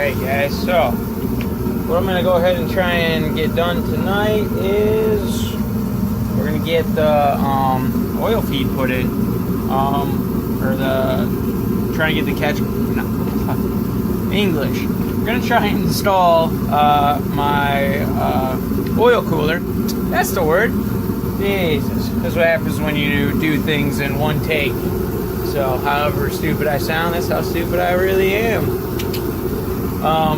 Alright guys, so what I'm going to go ahead and try and get done tonight is we're going to get the oil feed put in, or trying to get the catch, no, English. We're going to try and install my oil cooler. That's the word. Jesus. That's what happens when you do things in one take. So however stupid I sound, that's how stupid I really am.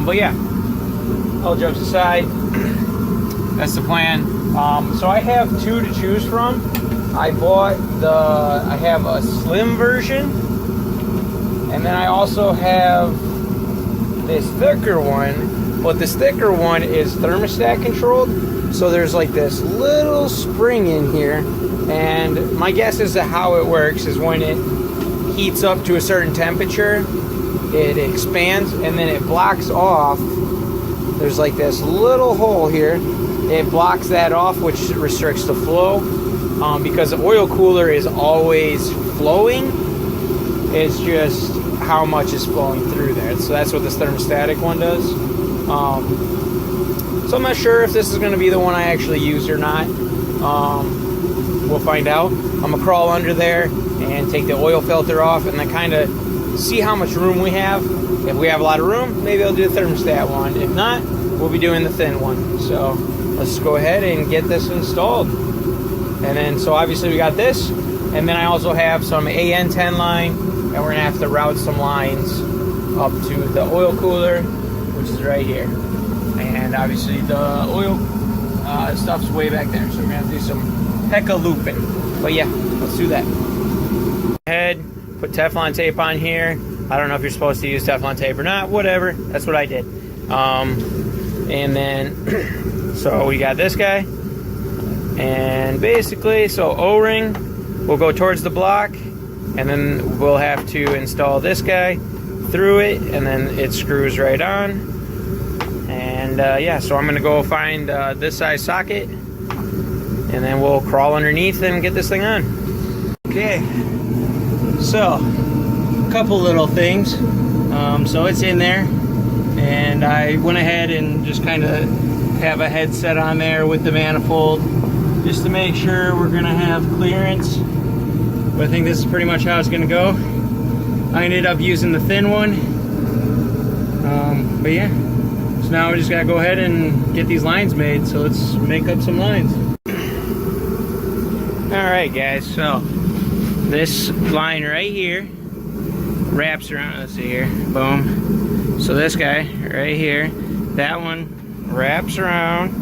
But yeah, all jokes aside, that's the plan. So I have two to choose from. I have a slim version, and then I also have this thicker one, but this thicker one is thermostat controlled. So there's like this little spring in here, and my guess as to how it works is when it heats up to a certain temperature, it expands and then it blocks off. There's like this little hole here. It blocks that off, which restricts the flow. Because the oil cooler is always flowing, it's just how much is flowing through there. So that's what this thermostatic one does. So I'm not sure if this is going to be the one I actually use or not. We'll find out. I'm going to crawl under there and take the oil filter off and then kind of see how much room we have. If we have a lot of room, maybe I'll do the thermostat one. If not, we'll be doing the thin one. So let's go ahead and get this installed. And then, so obviously we got this, and then I also have some AN10 line, and we're gonna have to route some lines up to the oil cooler, which is right here. And obviously the oil stuff's way back there, so we're gonna have to do some hecka looping. But yeah, let's do that. Head, put Teflon tape on here. I don't know if you're supposed to use Teflon tape or not, whatever, that's what I did. And then, so we got this guy. And basically, so O-ring will go towards the block, and then we'll have to install this guy through it, and then it screws right on. And yeah, so I'm gonna go find this size socket, and then we'll crawl underneath and get this thing on. Okay, so a couple little things. So it's in there, and I went ahead and just kind of have a headset on there with the manifold, just to make sure we're gonna have clearance. But I think this is pretty much how it's gonna go. I ended up using the thin one. But yeah, so now we just gotta go ahead and get these lines made. So let's make up some lines. Alright guys, so this line right here wraps around, let's see here, boom. So this guy right here, that one wraps around,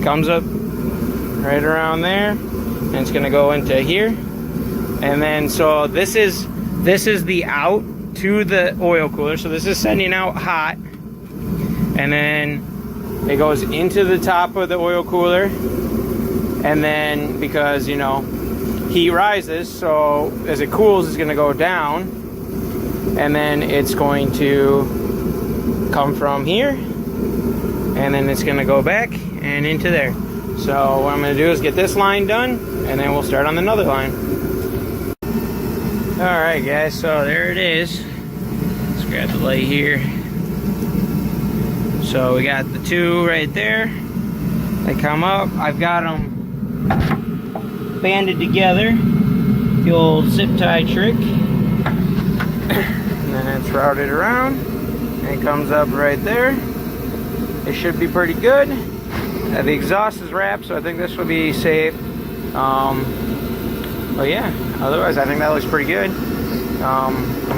comes up right around there, and it's gonna go into here. And then so this is the out to the oil cooler, so this is sending out hot, and then it goes into the top of the oil cooler, and then because you know heat rises, so as it cools it's gonna go down, and then it's going to come from here, and then it's gonna go back and into there. So what I'm going to do is get this line done, and then we'll start on another line. Alright guys, so there it is. Let's grab the light here. So we got the two right there. They come up. I've got them banded together. The old zip tie trick. And then it's routed around. And it comes up right there. It should be pretty good. The exhaust is wrapped, so I think this will be safe. But yeah, otherwise I think that looks pretty good. I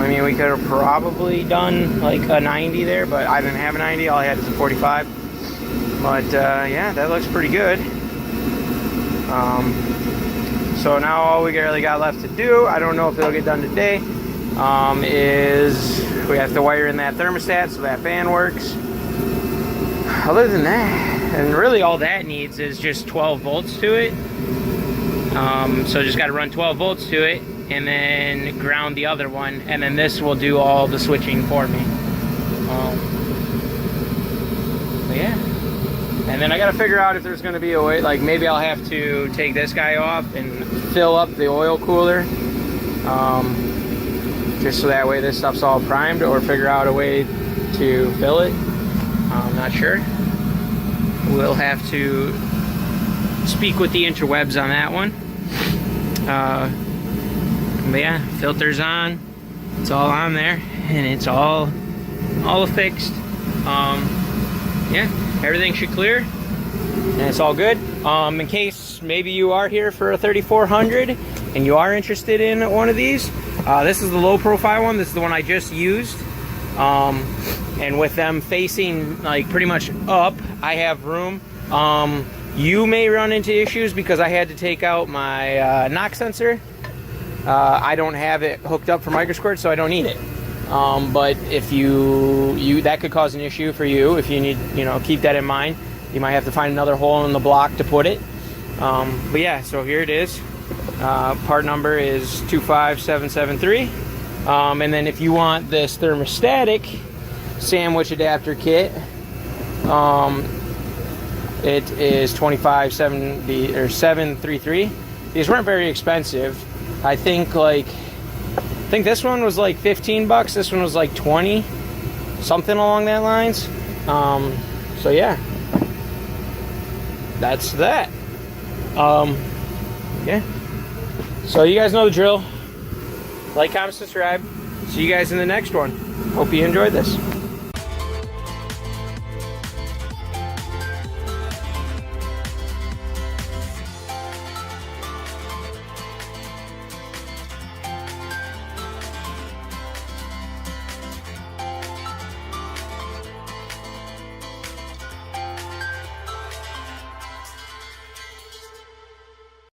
mean, we could have probably done like a 90 there, but I didn't have a 90, all I had is a 45. But yeah, that looks pretty good. So now all we really got left to do, I don't know if it'll get done today, is we have to wire in that thermostat so that fan works. Other than that, and really all that needs is just 12 volts to it. So just got to run 12 volts to it, and then ground the other one, and then this will do all the switching for me. But yeah, and then I got to figure out if there's going to be a way, like maybe I'll have to take this guy off and fill up the oil cooler, just so that way this stuff's all primed, or figure out a way to fill it. I'm not sure. We'll have to speak with the interwebs on that one. But yeah, filter's on. It's all on there, and it's all fixed. Yeah, everything should clear, and it's all good. In case maybe you are here for a 3400 and you are interested in one of these, this is the low profile one. This is the one I just used. And with them facing like pretty much up, I have room. You may run into issues because I had to take out my knock sensor. I don't have it hooked up for microsquirt, so I don't need it. But if you that could cause an issue for you if you need, keep that in mind. You might have to find another hole in the block to put it. But yeah, so here it is. Part number is 25773. And then if you want this thermostatic sandwich adapter kit, it is 25770 or 733. These weren't very expensive. I think this one was like 15 bucks. This one was like 20, something along that lines. So yeah, that's that. Yeah. So you guys know the drill. Like, comment, subscribe. See you guys in the next one. Hope you enjoyed this.